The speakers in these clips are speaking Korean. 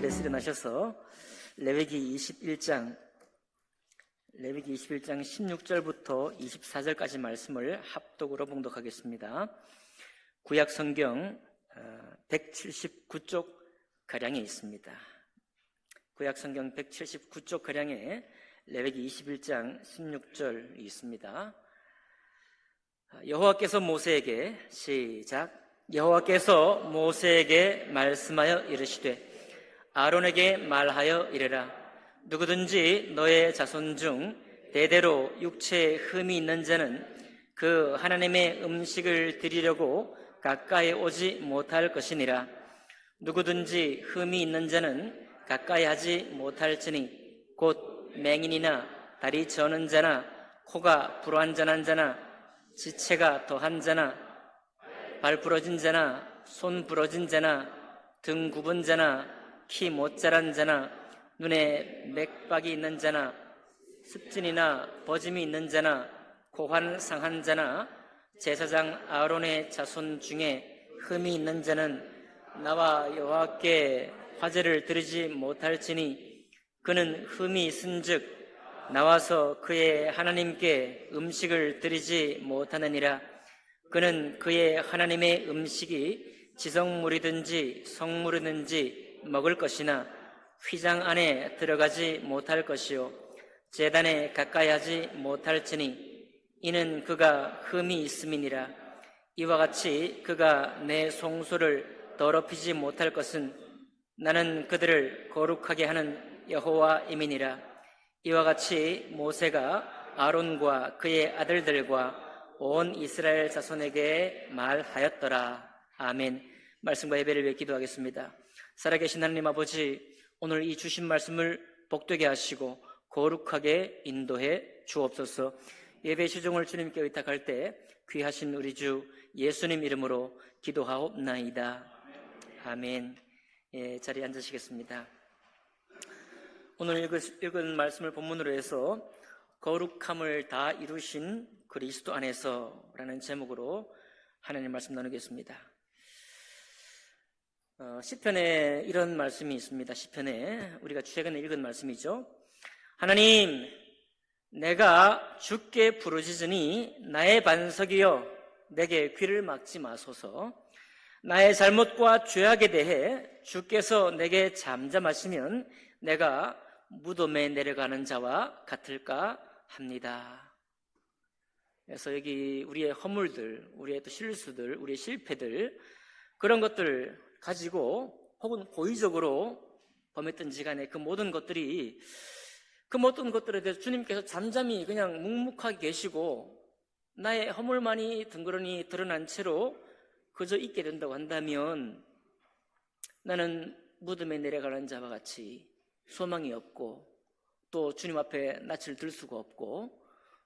자리에서 일어나셔서 레위기 21장 16절부터 24절까지 말씀을 합독으로 봉독하겠습니다. 구약 성경 179쪽 가량에 있습니다. 구약 성경 179쪽 가량에 레위기 21장 16절이 있습니다. 여호와께서 모세에게 시작. 여호와께서 모세에게 말씀하여 이르시되 아론에게 말하여 이르라. 누구든지 너의 자손 중 대대로 육체에 흠이 있는 자는 그 하나님의 음식을 드리려고 가까이 오지 못할 것이니라. 누구든지 흠이 있는 자는 가까이 하지 못할지니 곧 맹인이나 다리 저는 자나 코가 불완전한 자나 지체가 더한 자나 발 부러진 자나 손 부러진 자나 등 굽은 자나 키 못 자란 자나 눈에 맥박이 있는 자나 습진이나 버짐이 있는 자나 고환 상한 자나 제사장 아론의 자손 중에 흠이 있는 자는 나와 여호와께 화제를 드리지 못할지니 그는 흠이 있은즉 나와서 그의 하나님께 음식을 드리지 못하느니라. 그는 그의 하나님의 음식이 지성물이든지 성물이든지 먹을 것이나 휘장 안에 들어가지 못할 것이요 제단에 가까이 하지 못할지니 이는 그가 흠이 있음이니라. 이와 같이 그가 내 송소를 더럽히지 못할 것은 나는 그들을 거룩하게 하는 여호와임이니라. 이와 같이 모세가 아론과 그의 아들들과 온 이스라엘 자손에게 말하였더라. 아멘. 말씀과 예배를 위해 기도하겠습니다. 살아계신 하나님 아버지, 오늘 이 주신 말씀을 복되게 하시고 거룩하게 인도해 주옵소서. 예배 시종을 주님께 의탁할 때 귀하신 우리 주 예수님 이름으로 기도하옵나이다. 아멘. 자리에 앉으시겠습니다. 오늘 읽은 말씀을 본문으로 해서 거룩함을 다 이루신 그리스도 안에서 라는 제목으로 하나님 말씀 나누겠습니다. 시편에 이런 말씀이 있습니다. 시편에 우리가 최근에 읽은 말씀이죠. 하나님, 내가 주께 부르짖으니 나의 반석이여 내게 귀를 막지 마소서. 나의 잘못과 죄악에 대해 주께서 내게 잠잠하시면 내가 무덤에 내려가는 자와 같을까 합니다. 그래서 여기 우리의 허물들, 우리의 또 실수들, 우리의 실패들, 그런 것들 가지고 혹은 고의적으로 범했든지 간에 그 모든 것들에 대해서 주님께서 잠잠히 그냥 묵묵하게 계시고 나의 허물만이 덩그러니 드러난 채로 그저 있게 된다고 한다면 나는 무덤에 내려가는 자와 같이 소망이 없고 또 주님 앞에 낯을 들 수가 없고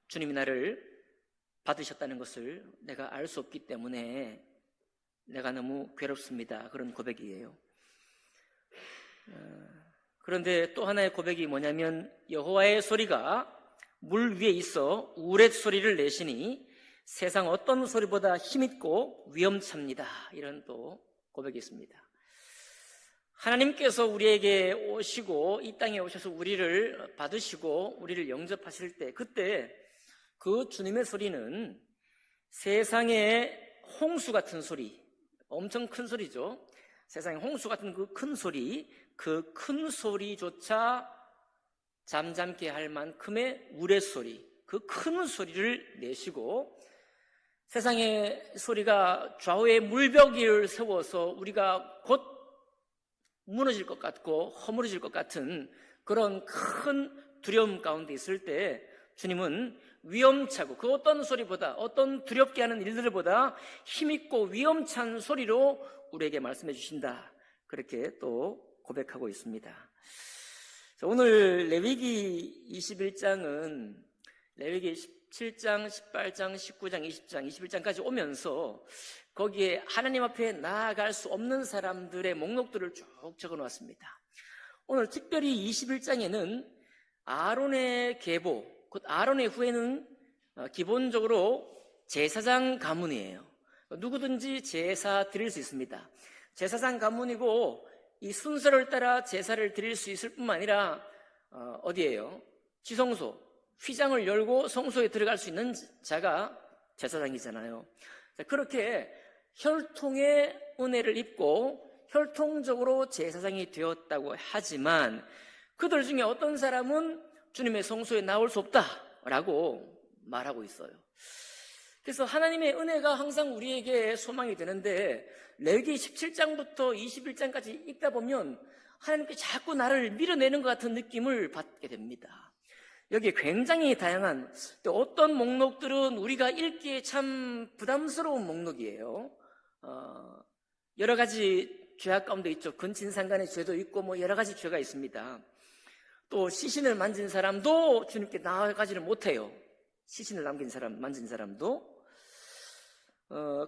주님이 나를 받으셨다는 것을 내가 알 수 없기 때문에 내가 너무 괴롭습니다. 그런 고백이에요. 그런데 또 하나의 고백이 뭐냐면 여호와의 소리가 물 위에 있어 우렛 소리를 내시니 세상 어떤 소리보다 힘있고 위험찹니다. 이런 또 고백이 있습니다. 하나님께서 우리에게 오시고 이 땅에 오셔서 우리를 받으시고 우리를 영접하실 때 그때 그 주님의 소리는 세상의 홍수 같은 소리, 엄청 큰 소리죠. 세상의 홍수 같은 그 큰 소리, 그 큰 소리조차 잠잠케 할 만큼의 우레소리, 그 큰 소리를 내시고 세상의 소리가 좌우에 물벽을 세워서 우리가 곧 무너질 것 같고 허물어질 것 같은 그런 큰 두려움 가운데 있을 때 주님은 위험차고 그 어떤 소리보다 어떤 두렵게 하는 일들보다 힘있고 위험찬 소리로 우리에게 말씀해 주신다. 그렇게 또 고백하고 있습니다. 오늘 레위기 21장은 레위기 17장, 18장, 19장, 20장, 21장까지 오면서 거기에 하나님 앞에 나아갈 수 없는 사람들의 목록들을 쭉 적어놓았습니다. 오늘 특별히 21장에는 아론의 계보, 곧 아론의 후예는 기본적으로 제사장 가문이에요. 누구든지 제사 드릴 수 있습니다. 제사장 가문이고 이 순서를 따라 제사를 드릴 수 있을 뿐만 아니라 어디예요? 지성소, 휘장을 열고 성소에 들어갈 수 있는 자가 제사장이잖아요. 그렇게 혈통의 은혜를 입고 혈통적으로 제사장이 되었다고 하지만 그들 중에 어떤 사람은 주님의 성소에 나올 수 없다라고 말하고 있어요. 그래서 하나님의 은혜가 항상 우리에게 소망이 되는데 레위기 17장부터 21장까지 읽다 보면 하나님께 자꾸 나를 밀어내는 것 같은 느낌을 받게 됩니다. 여기에 굉장히 다양한, 또 어떤 목록들은 우리가 읽기에 참 부담스러운 목록이에요. 여러 가지 죄악 가운데 있죠. 근친상간의 죄도 있고 뭐 여러 가지 죄가 있습니다. 또 시신을 만진 사람도 주님께 나아가지를 못해요. 시신을 남긴 사람, 만진 사람도.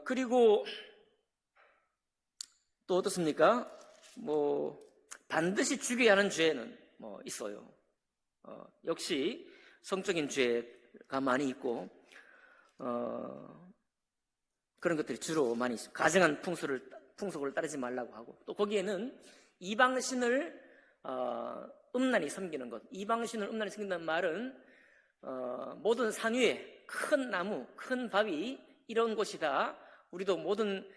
그리고 또 어떻습니까? 뭐 반드시 죽여야 하는 죄는 뭐 있어요. 역시 성적인 죄가 많이 있고 그런 것들이 주로 많이 있습니다. 가증한 풍속을 따르지 말라고 하고, 또 거기에는 이방신을 음란히 섬기는 것. 이방신을 음란히 섬긴다는 말은 모든 산 위에 큰 나무, 큰 바위 이런 곳이다. 우리도 모든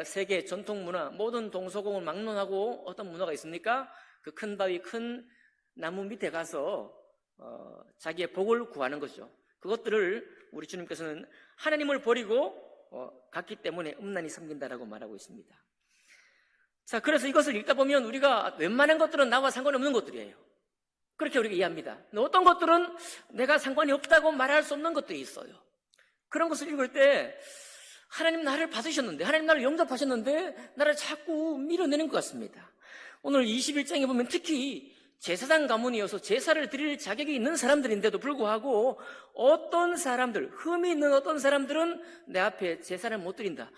세계 전통 문화, 모든 동서공을 막론하고 어떤 문화가 있습니까? 그 큰 바위, 큰 나무 밑에 가서 자기의 복을 구하는 것이죠. 그것들을 우리 주님께서는 하나님을 버리고 갔기 때문에 음란히 섬긴다라고 말하고 있습니다. 자, 그래서 이것을 읽다 보면 우리가 웬만한 것들은 나와 상관이 없는 것들이에요. 그렇게 우리가 이해합니다. 어떤 것들은 내가 상관이 없다고 말할 수 없는 것들이 있어요. 그런 것을 읽을 때 하나님 나를 받으셨는데, 하나님 나를 영접하셨는데 나를 자꾸 밀어내는 것 같습니다. 오늘 21장에 보면 특히 제사장 가문이어서 제사를 드릴 자격이 있는 사람들인데도 불구하고 어떤 사람들, 흠이 있는 어떤 사람들은 내 앞에 제사를 못 드린다.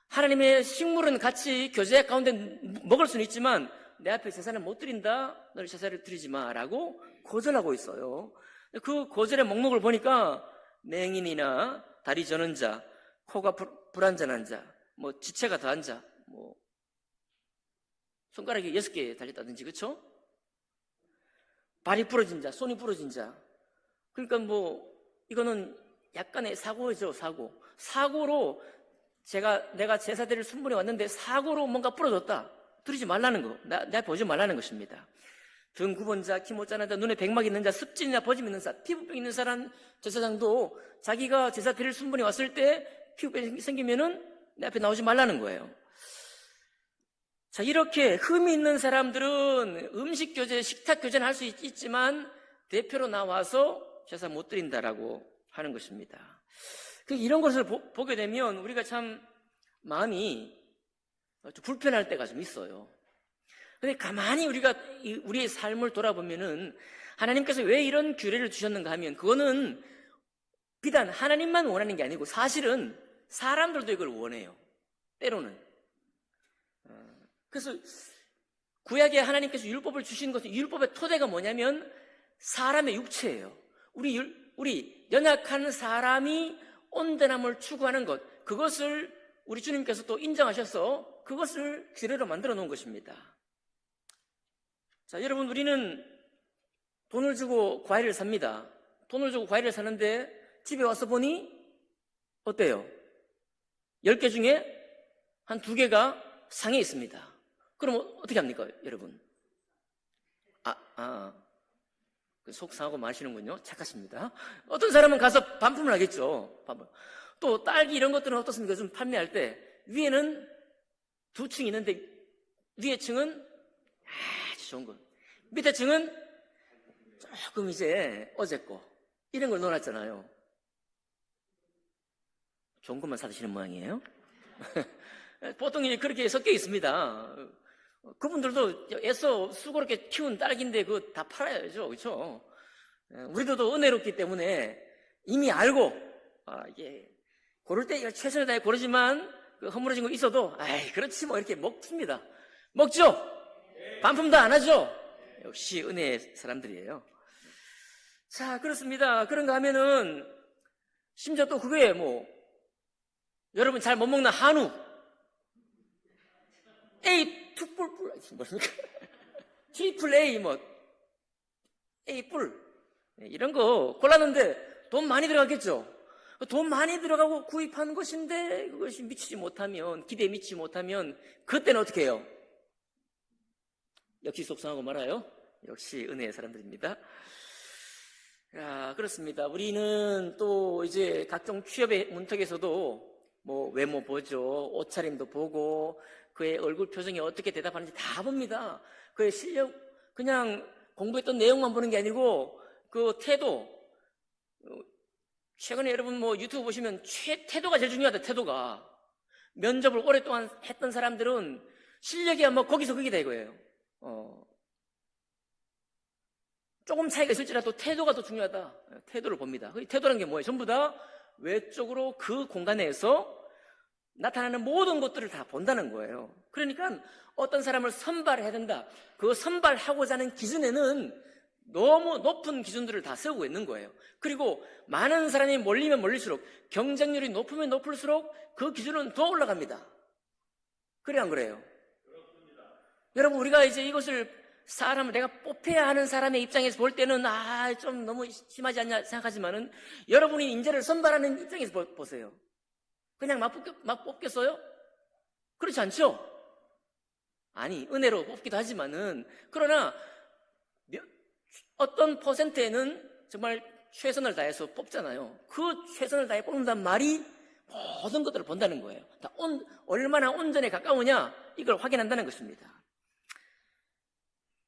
하나님의 식물은 같이 교제 가운데 먹을 수는 있지만 내 앞에 제사를 못 드린다. 너를 제사를 드리지 마라고 거절하고 있어요. 그 거절의 목록을 보니까 맹인이나 다리 저는 자, 코가 불완전한 자, 뭐 지체가 더한 자, 뭐 손가락이 6개 달렸다든지, 그렇죠? 발이 부러진 자, 손이 부러진 자. 그러니까 뭐 이거는 약간의 사고죠, 사고. 사고로 내가 제사 드릴 순번에 왔는데 사고로 뭔가 부러졌다. 드리지 말라는 거. 나 보지 말라는 것입니다. 등 굽은 자, 키 못 자는 자, 눈에 백막 있는 자, 습진이나 버짐 있는 자, 피부병 있는 사람 제사장도 자기가 제사 드릴 순번에 왔을 때 피부병이 생기면은 내 앞에 나오지 말라는 거예요. 자, 이렇게 흠이 있는 사람들은 음식 교제, 식탁 교제는 할 수 있지만 대표로 나와서 제사 못 드린다라고 하는 것입니다. 이런 것을 보게 되면 우리가 참 마음이 좀 불편할 때가 좀 있어요. 근데 가만히 우리가 우리의 삶을 돌아보면은 하나님께서 왜 이런 규례를 주셨는가 하면 그거는 비단 하나님만 원하는 게 아니고 사실은 사람들도 이걸 원해요. 때로는. 그래서 구약에 하나님께서 율법을 주신 것은, 율법의 토대가 뭐냐면 사람의 육체예요. 우리 연약한 사람이 온전함을 추구하는 것, 그것을 우리 주님께서 또 인정하셔서 그것을 규례로 만들어 놓은 것입니다. 자, 여러분, 우리는 돈을 주고 과일을 삽니다. 돈을 주고 과일을 사는데 집에 와서 보니 어때요? 10개 중에 한 2개가 상해 있습니다. 그럼 어떻게 합니까, 여러분? 속 상하고 마시는군요. 착하십니다. 어떤 사람은 가서 반품을 하겠죠. 또 딸기 이런 것들은 어떻습니까? 좀 판매할 때 위에는 2층이 있는데 위에 층은 아주 좋은 거, 밑에 층은 조금 이제 어제 거 이런 걸 넣어놨잖아요. 좋은 것만 사드시는 모양이에요. 보통 그렇게 섞여 있습니다. 그분들도 애써 수고롭게 키운 딸기인데 그거 다 팔아야죠, 그렇죠? 우리들도 은혜롭기 때문에 이미 알고 이게 고를 때 최선을 다해 고르지만 그 허물어진 거 있어도 그렇지 뭐 이렇게 먹습니다. 먹죠? 반품도 안 하죠? 역시 은혜의 사람들이에요. 자, 그렇습니다. 그런가 하면은 심지어 또 그거에 뭐 여러분 잘 못 먹는 한우, 툭 뭐습니까? 트리플 A, A 뿔. 이런 거 골랐는데 돈 많이 들어갔겠죠? 돈 많이 들어가고 구입한 것인데 그것이 미치지 못하면, 기대에 미치지 못하면, 그때는 어떻게 해요? 역시 속상하고 말아요. 역시 은혜의 사람들입니다. 야, 그렇습니다. 우리는 또 이제 각종 취업의 문턱에서도 외모 보죠. 옷차림도 보고, 그의 얼굴 표정이 어떻게 대답하는지 다 봅니다. 그의 실력, 그냥 공부했던 내용만 보는 게 아니고, 그 태도. 최근에 여러분 유튜브 보시면 태도가 제일 중요하다, 태도가. 면접을 오랫동안 했던 사람들은 실력이 거기서 거기다 이거예요. 조금 차이가 있을지라도 태도가 더 중요하다. 태도를 봅니다. 태도라는 게 뭐예요? 전부 다 외적으로 그 공간에서 나타나는 모든 것들을 다 본다는 거예요. 그러니까 어떤 사람을 선발해야 된다. 그 선발하고자 하는 기준에는 너무 높은 기준들을 다 세우고 있는 거예요. 그리고 많은 사람이 몰리면 몰릴수록, 경쟁률이 높으면 높을수록 그 기준은 더 올라갑니다. 그래 안 그래요? 그렇습니다. 여러분, 우리가 이제 이것을 사람을 내가 뽑혀야 하는 사람의 입장에서 볼 때는 좀 너무 심하지 않냐 생각하지만은, 여러분이 인재를 선발하는 입장에서 보세요. 그냥 막 뽑겠어요? 그렇지 않죠? 아니, 은혜로 뽑기도 하지만은, 그러나 어떤 퍼센트에는 정말 최선을 다해서 뽑잖아요. 그 최선을 다해 뽑는단 말이 모든 것들을 본다는 거예요. 얼마나 온전에 가까우냐, 이걸 확인한다는 것입니다.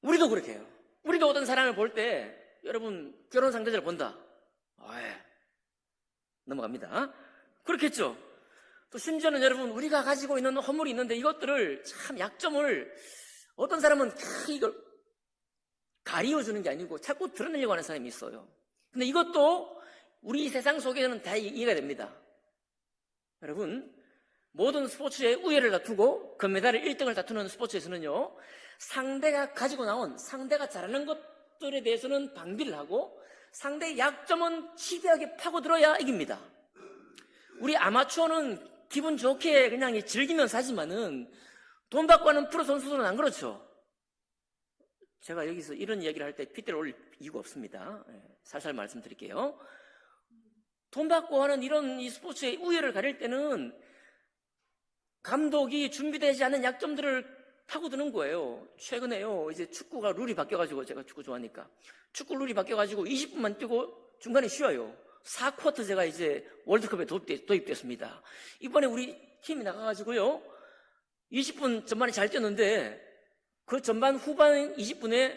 우리도 그렇게 해요. 우리도 어떤 사람을 볼 때, 여러분, 결혼 상대자를 본다. 넘어갑니다. 그렇겠죠? 또 심지어는 여러분, 우리가 가지고 있는 허물이 있는데 이것들을 참 약점을 어떤 사람은 이걸 가리워주는 게 아니고 자꾸 드러내려고 하는 사람이 있어요. 근데 이것도 우리 세상 속에는 다 이해가 됩니다. 여러분, 모든 스포츠에 우열을 다투고 금메달을 1등을 다투는 스포츠에서는요, 상대가 잘하는 것들에 대해서는 방비를 하고 상대의 약점은 치대하게 파고들어야 이깁니다. 우리 아마추어는 기분 좋게 그냥 즐기면서 하지만은 돈 받고 하는 프로 선수들은 안 그렇죠. 제가 여기서 이런 이야기를 할 때 핏대를 올릴 이유가 없습니다. 살살 말씀드릴게요. 돈 받고 하는 이런 이 스포츠의 우열을 가릴 때는 감독이 준비되지 않은 약점들을 파고드는 거예요. 최근에요, 이제 축구가 룰이 바뀌어가지고, 제가 축구 좋아하니까, 축구 룰이 바뀌어가지고 20분만 뛰고 중간에 쉬어요. 4쿼터 제가 이제 월드컵에 도입됐습니다. 이번에 우리 팀이 나가가지고요, 20분 전반에 잘 뛰었는데, 그 전반 후반 20분에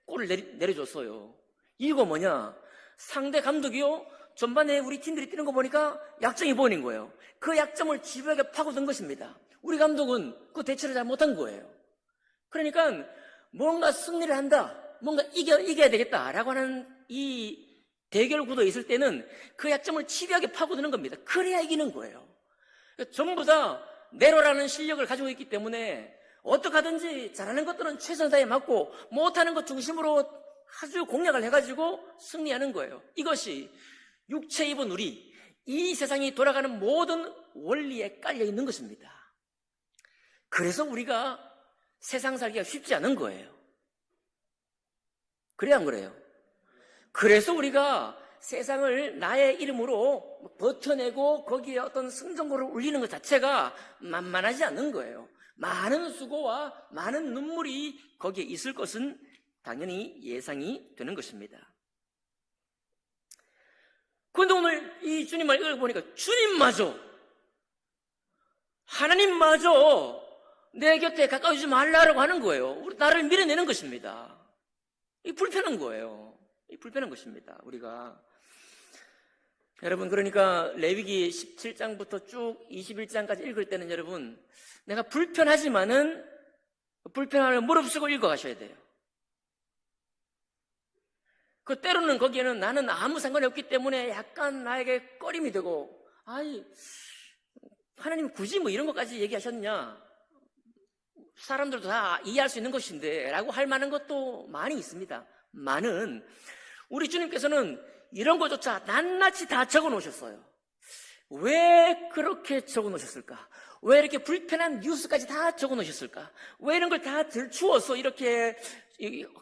골을 내려줬어요. 이거 뭐냐? 상대 감독이요, 전반에 우리 팀들이 뛰는 거 보니까 약점이 보이는 거예요. 그 약점을 집요하게 파고든 것입니다. 우리 감독은 그 대처를 잘 못한 거예요. 그러니까 뭔가 승리를 한다, 뭔가 이겨야 되겠다라고 하는 이 대결 구도에 있을 때는 그 약점을 집요하게 파고드는 겁니다. 그래야 이기는 거예요. 전부 다 내로라는 실력을 가지고 있기 때문에 어떻게 하든지 잘하는 것들은 최선을 다해 맞고 못하는 것 중심으로 아주 공략을 해가지고 승리하는 거예요. 이것이 육체 입은 우리, 이 세상이 돌아가는 모든 원리에 깔려 있는 것입니다. 그래서 우리가 세상 살기가 쉽지 않은 거예요. 그래 안 그래요? 그래서 우리가 세상을 나의 이름으로 버텨내고 거기에 어떤 승전고를 울리는 것 자체가 만만하지 않은 거예요. 많은 수고와 많은 눈물이 거기에 있을 것은 당연히 예상이 되는 것입니다. 그런데 오늘 이 주님 말 읽어보니까 주님마저, 하나님마저 내 곁에 가까워지지 말라고 하는 거예요. 나를 밀어내는 것입니다. 이 불편한 거예요. 이 불편한 것입니다. 우리가. 여러분, 그러니까 레위기 17장부터 쭉 21장까지 읽을 때는 여러분, 내가 불편하지만은 불편함을 무릅쓰고 읽어가셔야 돼요. 그 때로는 거기에는 나는 아무 상관이 없기 때문에 약간 나에게 꺼림이 되고, 하나님 굳이 이런 것까지 얘기하셨냐? 사람들도 다 이해할 수 있는 것인데 라고 할 만한 것도 많이 있습니다. 많은 우리 주님께서는 이런 것조차 낱낱이 다 적어 놓으셨어요. 왜 그렇게 적어 놓으셨을까? 왜 이렇게 불편한 뉴스까지 다 적어 놓으셨을까? 왜 이런 걸 다 들추어서 이렇게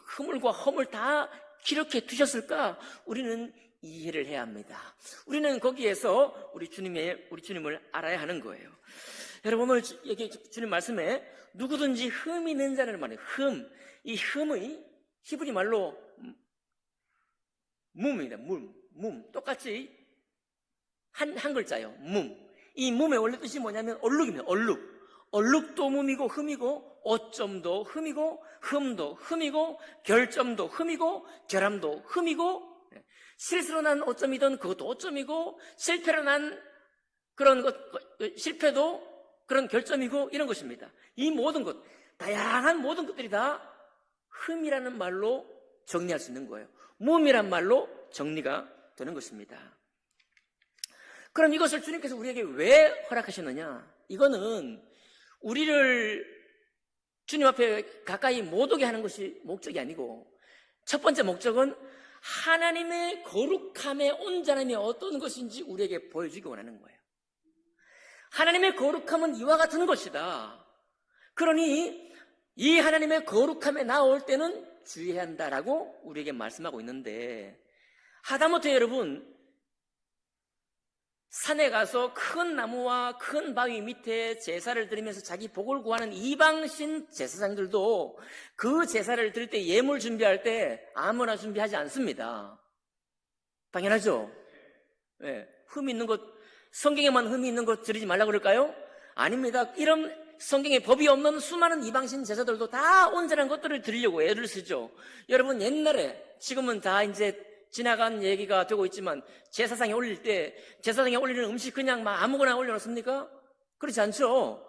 흐물과 허물 다 기록해 두셨을까? 우리는 이해를 해야 합니다. 우리는 거기에서 우리 주님을 알아야 하는 거예요. 여러분, 오늘 여기 주님 말씀에 누구든지 흠 있는 자를 말해요. 이 흠의 히브리 말로 뭄입니다. 똑같이 한 글자예요. 이 뭄의 원래 뜻이 뭐냐면 얼룩입니다. 얼룩도 뭄이고 흠이고, 오점도 흠이고, 흠도 흠이고, 결점도 흠이고, 결함도 흠이고, 실수로 난 오점이든 그것도 오점이고, 실패로 난 그런 실패도 그런 결점이고, 이런 것입니다. 이 모든 것, 다양한 모든 것들이 다 흠이라는 말로 정리할 수 있는 거예요. 뭄이란 말로 정리가 되는 것입니다. 그럼 이것을 주님께서 우리에게 왜 허락하셨느냐? 이거는 우리를 주님 앞에 가까이 못 오게 하는 것이 목적이 아니고, 첫 번째 목적은 하나님의 거룩함의 온전함이 어떤 것인지 우리에게 보여주기 원하는 거예요. 하나님의 거룩함은 이와 같은 것이다. 그러니 이 하나님의 거룩함에 나올 때는 주의해야 한다라고 우리에게 말씀하고 있는데, 하다못해 여러분, 산에 가서 큰 나무와 큰 바위 밑에 제사를 드리면서 자기 복을 구하는 이방신 제사장들도 그 제사를 드릴 때, 예물 준비할 때 아무나 준비하지 않습니다. 당연하죠? 네. 흠이 있는 것, 성경에만 흠이 있는 것 드리지 말라고 그럴까요? 아닙니다. 이런 성경에 법이 없는 수많은 이방신 제사들도 다 온전한 것들을 드리려고 애를 쓰죠. 여러분, 옛날에, 지금은 다 이제 지나간 얘기가 되고 있지만, 제사상에 올릴 때, 제사상에 올리는 음식 그냥 막 아무거나 올려놓습니까? 그렇지 않죠?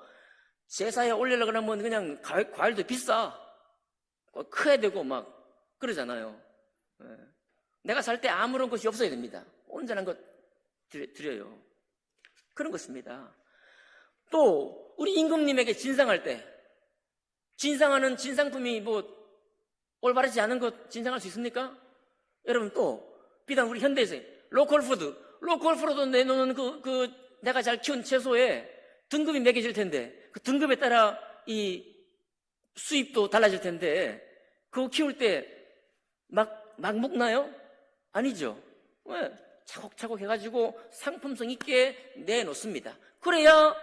제사에 올리려고 하면 그냥 과일도 비싸. 커야 되고 막 그러잖아요. 내가 살 때 아무런 것이 없어야 됩니다. 온전한 것 드려요. 그런 것입니다. 또 우리 임금님에게 진상할 때, 진상하는 진상품이 올바르지 않은 것 진상할 수 있습니까? 여러분, 또 비단 우리 현대에서 로컬푸드 내놓는 내가 잘 키운 채소에 등급이 매겨질 텐데, 그 등급에 따라 이 수입도 달라질 텐데, 그거 키울 때 막 먹나요? 아니죠. 왜? 차곡차곡 해가지고 상품성 있게 내놓습니다. 그래야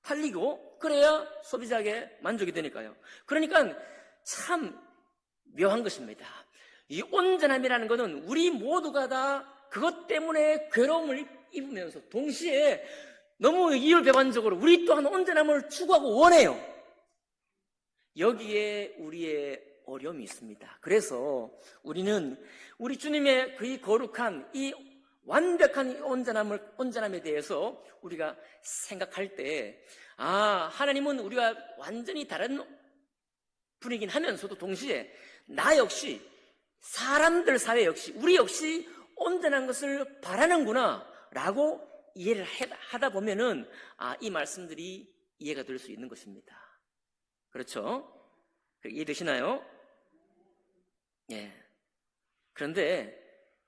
팔리고, 그래야 소비자에게 만족이 되니까요. 그러니까 참 묘한 것입니다. 이 온전함이라는 것은 우리 모두가 다 그것 때문에 괴로움을 입으면서 동시에 너무 이율배반적으로 우리 또한 온전함을 추구하고 원해요. 여기에 우리의 어려움이 있습니다. 그래서 우리는 우리 주님의 그 거룩한 이 완벽한 온전함에 대해서 우리가 생각할 때, 하나님은 우리가 완전히 다른 분이긴 하면서도 동시에 나 역시, 사람들 사회 역시, 우리 역시 온전한 것을 바라는구나 라고 이해를 하다 보면은 이 말씀들이 이해가 될 수 있는 것입니다. 그렇죠? 이해되시나요? 예. 그런데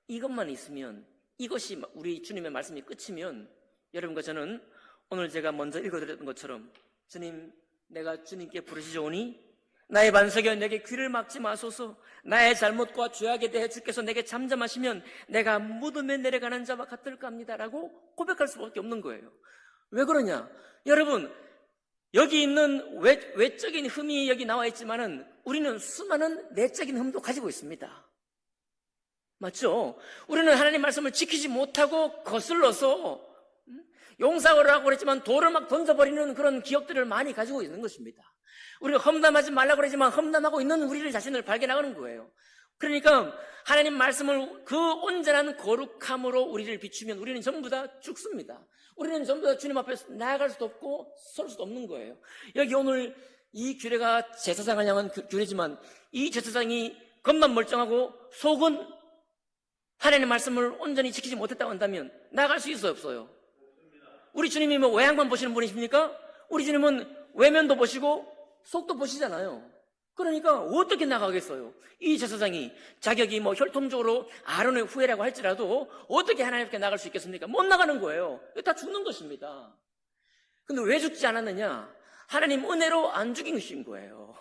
이것만 있으면, 이것이 우리 주님의 말씀이 끝이면, 여러분과 저는 오늘 제가 먼저 읽어드렸던 것처럼, 주님, 내가 주님께 부르시오니 나의 반석여 내게 귀를 막지 마소서. 나의 잘못과 죄악에 대해 주께서 내게 잠잠하시면 내가 무덤에 내려가는 자와 같을까 합니다 라고 고백할 수밖에 없는 거예요. 왜 그러냐? 여러분, 여기 있는 외적인 흠이 여기 나와 있지만은 우리는 수많은 내적인 흠도 가지고 있습니다. 맞죠? 우리는 하나님 말씀을 지키지 못하고 거슬러서 용서하라고 그랬지만 돌을 막 던져버리는 그런 기억들을 많이 가지고 있는 것입니다. 우리가 험담하지 말라고 그러지만 험담하고 있는 우리를 자신을 발견하는 거예요. 그러니까 하나님 말씀을 그 온전한 거룩함으로 우리를 비추면 우리는 전부 다 죽습니다. 우리는 전부 다 주님 앞에 나아갈 수도 없고 설 수도 없는 거예요. 여기 오늘 이 규례가 제사장을 향한 규례지만 이 제사장이 겉만 멀쩡하고 속은 하나님의 말씀을 온전히 지키지 못했다고 한다면 나아갈 수 있어요, 없어요? 우리 주님이 외양만 보시는 분이십니까? 우리 주님은 외면도 보시고 속도 보시잖아요. 그러니까 어떻게 나가겠어요? 이 제사장이 자격이 혈통적으로 아론의 후예라고 할지라도 어떻게 하나님 앞에 나갈 수 있겠습니까? 못 나가는 거예요. 다 죽는 것입니다. 근데 왜 죽지 않았느냐? 하나님 은혜로 안 죽인 거예요.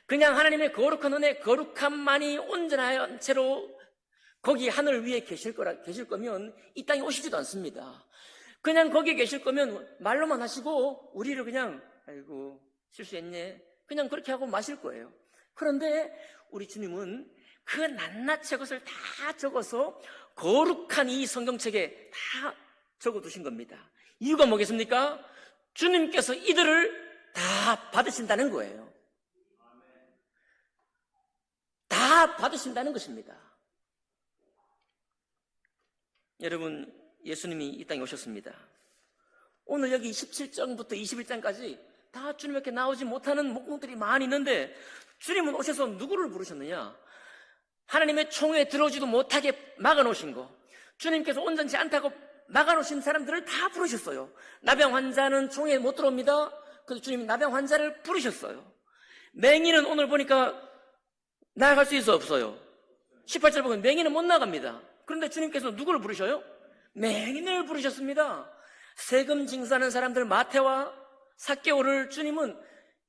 그냥 하나님의 거룩한 은혜, 거룩함만이 온전한 채로 거기 하늘 위에 계실 거면 이 땅에 오시지도 않습니다. 그냥 거기에 계실 거면 말로만 하시고 우리를 그냥 아이고 실수했네 그냥 그렇게 하고 마실 거예요. 그런데 우리 주님은 그 낱낱의 것을 다 적어서 거룩한 이 성경책에 다 적어두신 겁니다. 이유가 뭐겠습니까? 주님께서 이들을 다 받으신다는 거예요. 다 받으신다는 것입니다. 여러분, 예수님이 이 땅에 오셨습니다. 오늘 여기 17장부터 21장까지 다 주님께 나오지 못하는 목록들이 많이 있는데 주님은 오셔서 누구를 부르셨느냐? 하나님의 총회에 들어오지도 못하게 막아놓으신 거, 주님께서 온전치 않다고 막아놓으신 사람들을 다 부르셨어요. 나병 환자는 총회에 못 들어옵니다. 그래서 주님이 나병 환자를 부르셨어요. 맹인은 오늘 보니까 나아갈 수 있어 없어요? 18절 보면 맹인은 못 나갑니다. 그런데 주님께서 누구를 부르셔요? 맹인을 부르셨습니다. 세금 징수하는 사람들 마태와 삭개오를 주님은,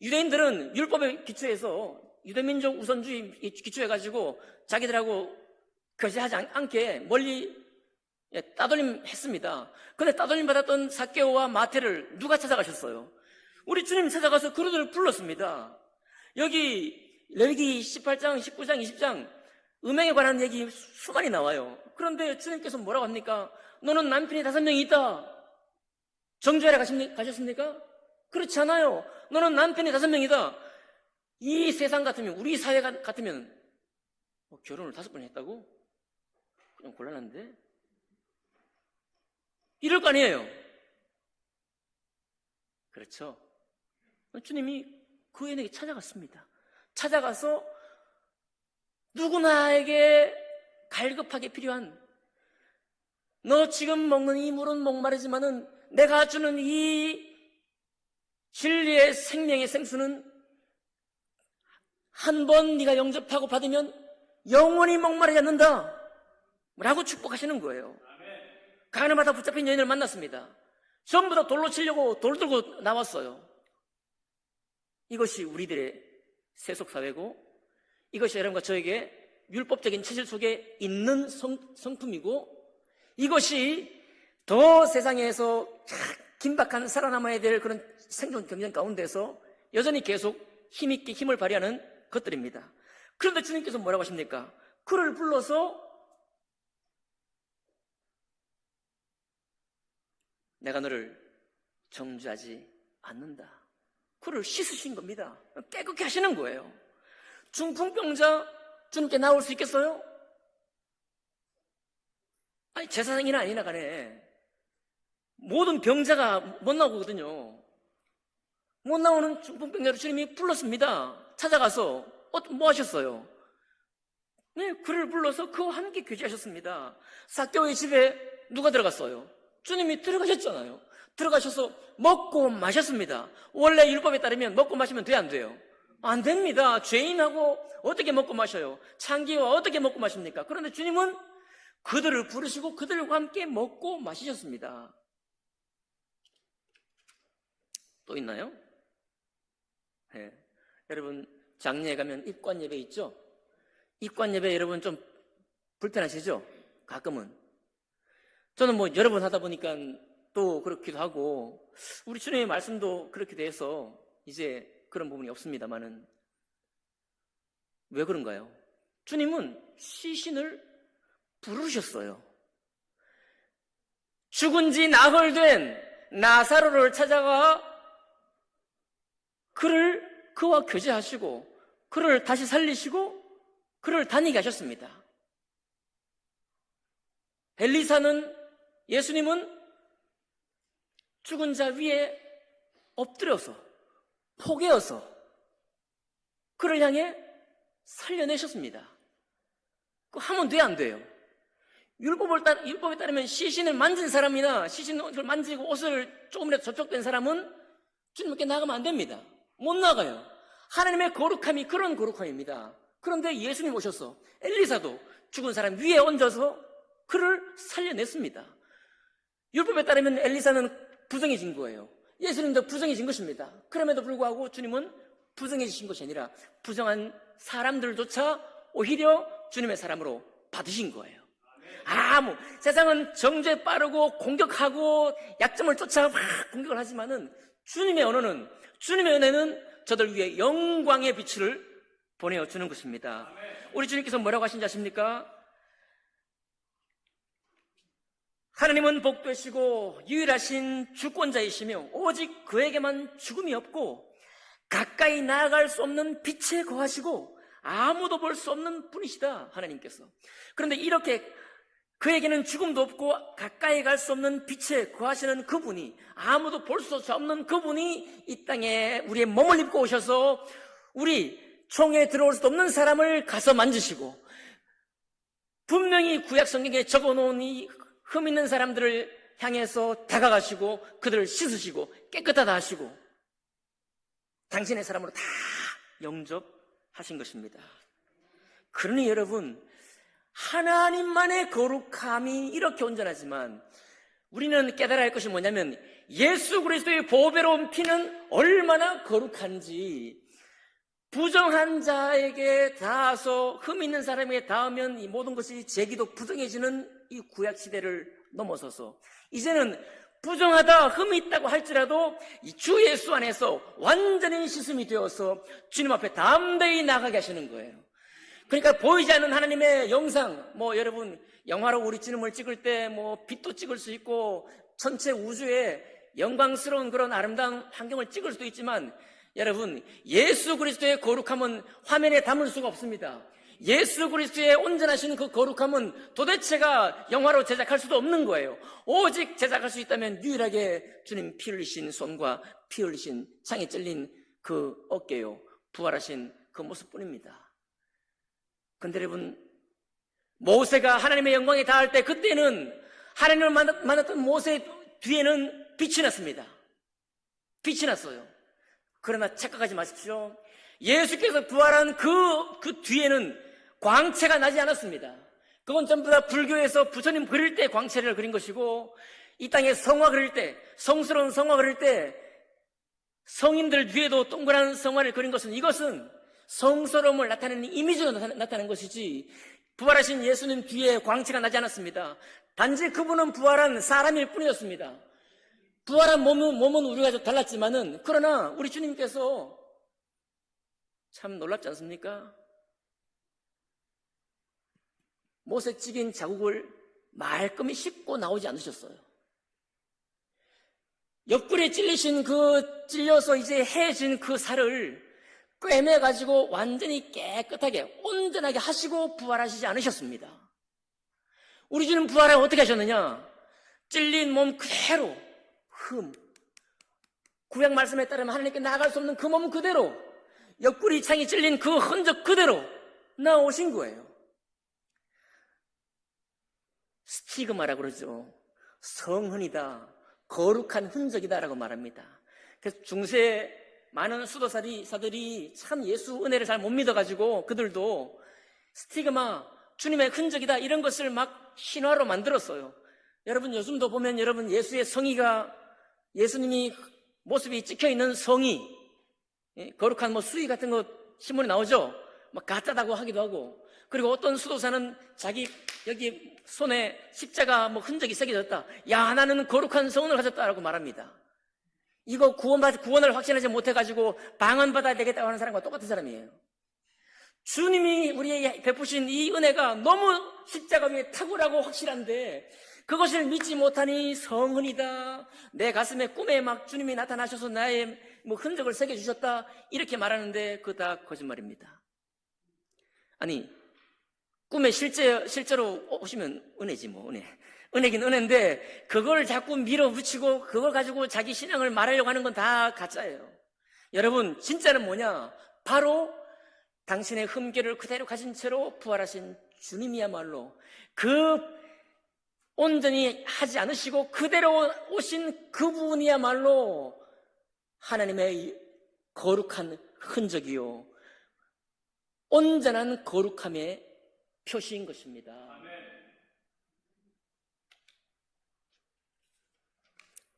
유대인들은 율법에 기초해서 유대민족 우선주의 기초해가지고 자기들하고 거시하지 않게 멀리 따돌림 했습니다. 그런데 따돌림 받았던 삭개오와 마태를 누가 찾아가셨어요? 우리 주님 찾아가서 그들을 불렀습니다. 여기 레위기 18장, 19장, 20장 음행에 관한 얘기 수많이 나와요. 그런데 주님께서 뭐라고 합니까? 너는 남편이 5명이 있다. 정죄하러 가셨습니까? 그렇지 않아요. 너는 남편이 5명이다. 이 세상 같으면, 우리 사회 같으면 결혼을 5번 했다고? 좀 곤란한데? 이럴 거 아니에요. 그렇죠. 주님이 그 애에게 찾아갔습니다. 찾아가서 누구나에게 갈급하게 필요한, 너 지금 먹는 이 물은 목마르지만은 내가 주는 이 진리의 생명의 생수는 한 번 네가 영접하고 받으면 영원히 목마르지 않는다 라고 축복하시는 거예요. 가나마다 붙잡힌 여인을 만났습니다. 전부 다 돌로 치려고 돌 들고 나왔어요. 이것이 우리들의 세속사회고, 이것이 여러분과 저에게 율법적인 체질 속에 있는 성품이고, 이것이 더 세상에서 긴박한 살아남아야 될 그런 생존 경쟁 가운데서 여전히 계속 힘있게 힘을 발휘하는 것들입니다. 그런데 주님께서 뭐라고 하십니까? 그를 불러서 내가 너를 정죄하지 않는다. 그를 씻으신 겁니다. 깨끗게 하시는 거예요. 중풍병자 주님께 나올 수 있겠어요? 아니, 제사장이나 아니나 간에 모든 병자가 못 나오거든요. 못 나오는 중풍병자를 주님이 불렀습니다. 찾아가서 뭐 하셨어요? 네, 그를 불러서 그와 함께 교제하셨습니다. 삭개오의 집에 누가 들어갔어요? 주님이 들어가셨잖아요. 들어가셔서 먹고 마셨습니다. 원래 율법에 따르면 먹고 마시면 돼, 안 돼요? 안 됩니다. 죄인하고 어떻게 먹고 마셔요? 창기와 어떻게 먹고 마십니까? 그런데 주님은 그들을 부르시고 그들과 함께 먹고 마시셨습니다. 또 있나요? 네. 여러분, 장례에 가면 입관 예배 있죠? 입관 예배 여러분 좀 불편하시죠? 가끔은. 저는 뭐 여러 번 하다 보니까 또 그렇기도 하고, 우리 주님의 말씀도 그렇게 돼서 이제 그런 부분이 없습니다만은, 왜 그런가요? 주님은 시신을 부르셨어요. 죽은 지 나흘 된 나사로를 찾아가 그와 교제하시고 그를 다시 살리시고 그를 다니게 하셨습니다. 예수님은 죽은 자 위에 엎드려서 포개어서 그를 향해 살려내셨습니다. 그거 하면 돼, 안 돼요? 율법에 따르면 시신을 만진 사람이나 시신을 만지고 옷을 조금이라도 접촉된 사람은 주님께 나가면 안 됩니다. 못 나가요. 하나님의 거룩함이 그런 거룩함입니다. 그런데 예수님 오셔서 엘리사도 죽은 사람 위에 얹어서 그를 살려냈습니다. 율법에 따르면 엘리사는 부정해진 거예요. 예수님도 부정해진 것입니다. 그럼에도 불구하고 주님은 부정해지신 것이 아니라 부정한 사람들조차 오히려 주님의 사람으로 받으신 거예요. 세상은 정죄 빠르고 공격하고 약점을 쫓아 막 공격을 하지만은 주님의 은혜는 저들 위해 영광의 빛을 보내어주는 것입니다. 우리 주님께서 뭐라고 하신지 아십니까? 하나님은 복되시고 유일하신 주권자이시며 오직 그에게만 죽음이 없고 가까이 나아갈 수 없는 빛에 거하시고 아무도 볼 수 없는 분이시다, 하나님께서. 그런데 이렇게 그에게는 죽음도 없고 가까이 갈 수 없는 빛에 거하시는 그분이, 아무도 볼 수 없는 그분이 이 땅에 우리의 몸을 입고 오셔서 우리 총에 들어올 수 없는 사람을 가서 만지시고, 분명히 구약 성경에 적어놓은 이 흠 있는 사람들을 향해서 다가가시고 그들을 씻으시고 깨끗하다 하시고 당신의 사람으로 다 영접하신 것입니다. 그러니 여러분, 하나님만의 거룩함이 이렇게 온전하지만 우리는 깨달아야 할 것이 뭐냐면 예수 그리스도의 보배로운 피는 얼마나 거룩한지, 부정한 자에게 닿아서 흠 있는 사람에게 닿으면 이 모든 것이 제기도 부정해지는 이 구약시대를 넘어서서 이제는 부정하다, 흠이 있다고 할지라도 이 주 예수 안에서 완전히 씻음이 되어서 주님 앞에 담대히 나가게 하시는 거예요. 그러니까 보이지 않는 하나님의 영상, 여러분 영화로 우리 주님을 찍을 때 빛도 찍을 수 있고 전체 우주에 영광스러운 그런 아름다운 환경을 찍을 수도 있지만, 여러분 예수 그리스도의 거룩함은 화면에 담을 수가 없습니다. 예수 그리스도의 온전하신 그 거룩함은 도대체가 영화로 제작할 수도 없는 거예요. 오직 제작할 수 있다면 유일하게 주님 피 흘리신 손과 피 흘리신 창에 찔린 그 어깨요, 부활하신 그 모습뿐입니다. 근데 여러분, 모세가 하나님의 영광에 닿을 때 그때는 하나님을 만났던 모세 뒤에는 빛이 났습니다. 빛이 났어요. 그러나 착각하지 마십시오. 예수께서 부활한 그 뒤에는 광채가 나지 않았습니다. 그건 전부 다 불교에서 부처님 그릴 때 광채를 그린 것이고, 이 땅에 성화 그릴 때, 성스러운 성화 그릴 때 성인들 뒤에도 동그란 성화를 그린 것은, 이것은 성스러움을 나타내는 이미지로 나타낸 것이지 부활하신 예수님 뒤에 광채가 나지 않았습니다. 단지 그분은 부활한 사람일 뿐이었습니다. 부활한 몸은 우리가 좀 달랐지만은, 그러나 우리 주님께서 참 놀랍지 않습니까? 못에 찍인 자국을 말끔히 씻고 나오지 않으셨어요. 옆구리에 찔려서 이제 해진 그 살을 꿰매가지고 완전히 깨끗하게 온전하게 하시고 부활하시지 않으셨습니다. 우리 주님 부활을 어떻게 하셨느냐? 찔린 몸 그대로 구약 말씀에 따르면 하나님께 나아갈 수 없는 그 몸 그대로, 옆구리 창이 찔린 그 흔적 그대로 나오신 거예요. 스티그마라고 그러죠. 성흔이다, 거룩한 흔적이다라고 말합니다. 그래서 중세 많은 수도사들이 참 예수 은혜를 잘 못 믿어가지고 그들도 스티그마, 주님의 흔적이다 이런 것을 막 신화로 만들었어요. 여러분 요즘도 보면 여러분 예수의 성의가, 예수님이 모습이 찍혀있는 성의, 거룩한 수의 같은 거 신문에 나오죠. 막 가짜다고 하기도 하고, 그리고 어떤 수도사는 자기 여기 손에 십자가 흔적이 새겨졌다, 야 나는 거룩한 성을 가졌다라고 말합니다. 이거 구원을 확신하지 못해가지고 방언받아야 되겠다고 하는 사람과 똑같은 사람이에요. 주님이 우리에게 베푸신 이 은혜가 너무 십자가 위에 탁월하고 확실한데 그것을 믿지 못하니 성은이다, 내 가슴에 꿈에 막 주님이 나타나셔서 나의 흔적을 새겨주셨다 이렇게 말하는데 그거 다 거짓말입니다. 아니 꿈에 실제로 오시면 은혜지 은혜긴 은혜인데 그걸 자꾸 밀어붙이고 그걸 가지고 자기 신앙을 말하려고 하는 건 다 가짜예요. 여러분 진짜는 뭐냐? 바로 당신의 흠결을 그대로 가진 채로 부활하신 주님이야말로, 그 온전히 하지 않으시고 그대로 오신 그분이야말로 하나님의 거룩한 흔적이요 온전한 거룩함의 표시인 것입니다.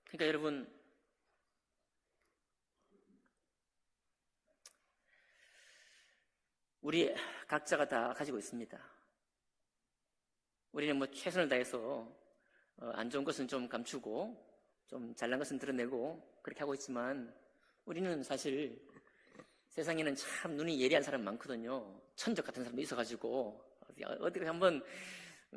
그러니까 여러분, 우리 각자가 다 가지고 있습니다. 우리는 뭐 최선을 다해서 안 좋은 것은 좀 감추고 좀 잘난 것은 드러내고 그렇게 하고 있지만 우리는 사실 세상에는 참 눈이 예리한 사람 많거든요. 천적 같은 사람도 있어가지고 어디 한번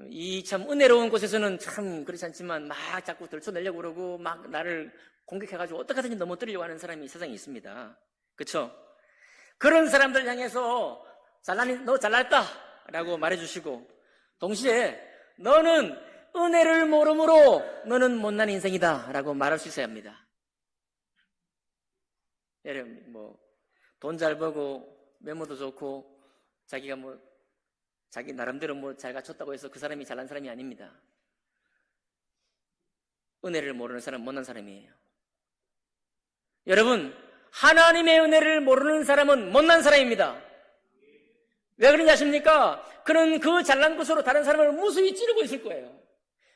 이 참 은혜로운 곳에서는 참 그렇지 않지만 막 자꾸 들춰내려고 그러고 막 나를 공격해가지고 어떻게 하든지 넘어뜨리려고 하는 사람이 세상에 있습니다. 그렇죠? 그런 사람들 향해서 잘나니 너 잘났다 라고 말해주시고 동시에 너는 은혜를 모름으로 너는 못난 인생이다 라고 말할 수 있어야 합니다. 여러분 뭐 돈 잘 벌고 외모도 좋고 자기가 뭐 자기 나름대로 뭐 잘 갖췄다고 해서 그 사람이 잘난 사람이 아닙니다. 은혜를 모르는 사람은 못난 사람이에요. 여러분 하나님의 은혜를 모르는 사람은 못난 사람입니다. 왜 그런지 아십니까? 그는 그 잘난 것으로 다른 사람을 무수히 찌르고 있을 거예요.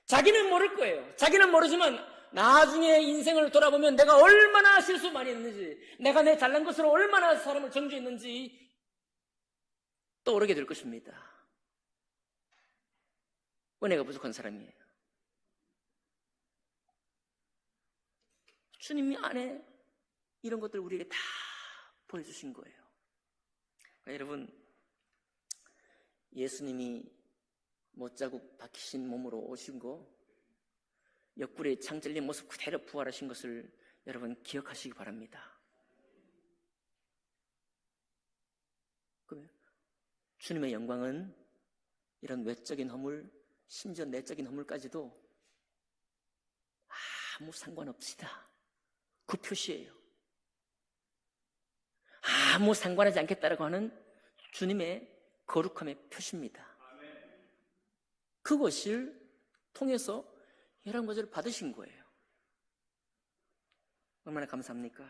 자기는 모를 거예요. 자기는 모르지만 나중에 인생을 돌아보면 내가 얼마나 실수 많이 했는지, 내가 내 잘난 것으로 얼마나 사람을 정죄했는지 떠오르게 될 것입니다. 은혜가 부족한 사람이에요. 주님이 안에 이런 것들을 우리에게 다 보여주신 거예요. 그러니까 여러분, 예수님이 못자국 박히신 몸으로 오신 거, 옆구리에 창 찔린 모습 그대로 부활하신 것을 여러분 기억하시기 바랍니다. 주님의 영광은 이런 외적인 허물, 심지어 내적인 허물까지도 아무 상관없시다. 그 표시예요. 아무 상관하지 않겠다라고 하는 주님의 거룩함의 표시입니다. 그것을 통해서 이런 것을 받으신 거예요. 얼마나 감사합니까?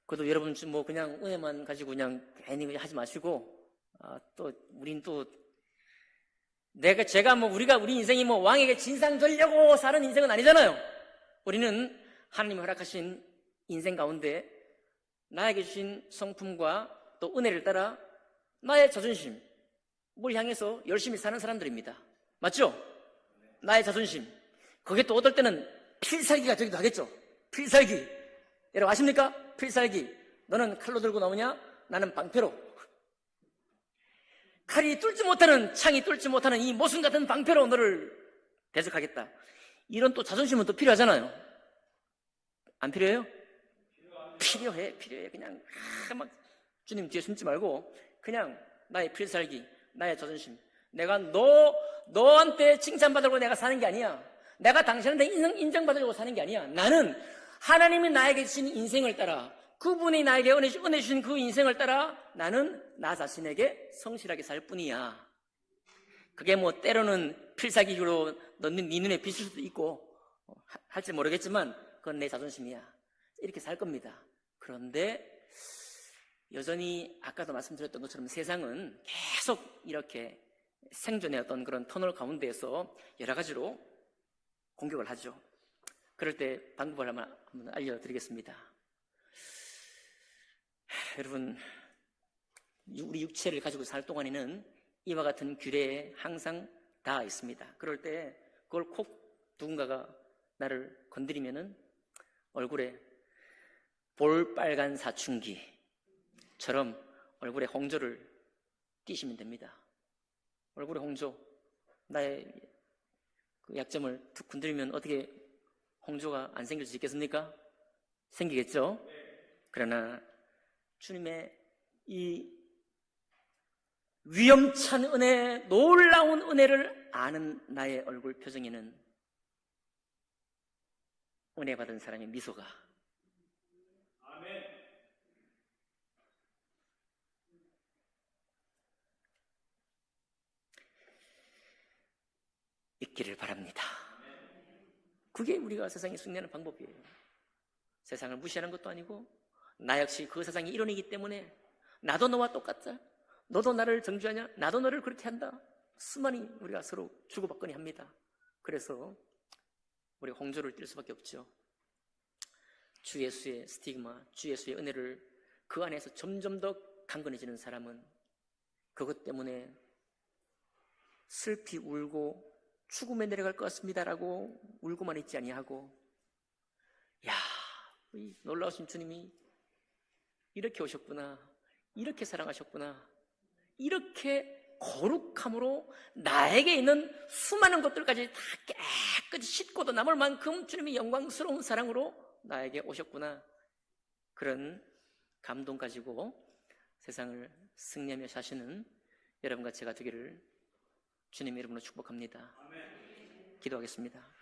그래도 여러분 뭐 그냥 은혜만 가지고 그냥 괜히 하지 마시고 또 우린 또 제가 뭐 우리 인생이 뭐 왕에게 진상 되려고 사는 인생은 아니잖아요. 우리는 하나님이 허락하신 인생 가운데 나에게 주신 성품과 또 은혜를 따라 나의 자존심 뭘 향해서 열심히 사는 사람들입니다. 맞죠? 나의 자존심. 그게 또 어떨 때는 필살기가 되기도 하겠죠. 필살기. 여러분 아십니까? 필살기. 너는 칼로 들고 나오냐? 나는 방패로. 칼이 뚫지 못하는, 창이 뚫지 못하는 이 모순 같은 방패로 너를 대적하겠다. 이런 또 자존심은 또 필요하잖아요. 안 필요해요? 필요해. 그냥 막 주님 뒤에 숨지 말고 그냥 나의 필살기, 나의 자존심. 내가 너한테 칭찬받으려고 내가 사는 게 아니야. 내가 당신한테 인정받으려고 사는 게 아니야. 나는 하나님이 나에게 주신 인생을 따라, 그분이 나에게 은혜 주신 그 인생을 따라 나는 나 자신에게 성실하게 살 뿐이야. 그게 뭐 때로는 필살기로 네 눈에 비칠 수도 있고 할지 모르겠지만 그건 내 자존심이야. 이렇게 살 겁니다. 그런데 여전히 아까도 말씀드렸던 것처럼 세상은 계속 이렇게 생존의 어떤 그런 터널 가운데에서 여러 가지로 공격을 하죠. 그럴 때 방법을 한번 알려드리겠습니다. 여러분, 우리 육체를 가지고 살 동안에는 이와 같은 규례에 항상 닿아 있습니다. 그럴 때 그걸 콕 누군가가 나를 건드리면은 얼굴에 볼빨간 사춘기처럼 얼굴에 홍조를 띄시면 됩니다. 얼굴에 홍조, 나의 그 약점을 툭 건드리면 어떻게 홍조가 안 생길 수 있겠습니까? 생기겠죠? 그러나 주님의 이 위험찬 은혜, 놀라운 은혜를 아는 나의 얼굴 표정에는 은혜 받은 사람의 미소가 있기를 바랍니다. 그게 우리가 세상에 승리하는 방법이에요. 세상을 무시하는 것도 아니고 나 역시 그 세상의 일원이기 때문에 나도 너와 똑같다. 너도 나를 정죄하냐? 나도 너를 그렇게 한다. 수많이 우리가 서로 주고받거니 합니다. 그래서 우리가 홍조를 띨 수밖에 없죠. 주 예수의 스티그마, 주 예수의 은혜를 그 안에서 점점 더 강건해지는 사람은 그것 때문에 슬피 울고 죽음에 내려갈 것 같습니다라고 울고만 있지 아니하고, 야, 이 놀라우신 주님이 이렇게 오셨구나, 이렇게 사랑하셨구나, 이렇게 거룩함으로 나에게 있는 수많은 것들까지 다 깨끗이 씻고도 남을 만큼 주님이 영광스러운 사랑으로 나에게 오셨구나, 그런 감동 가지고 세상을 승리하며 사시는 여러분과 제가 되기를 주님의 이름으로 축복합니다. 기도하겠습니다.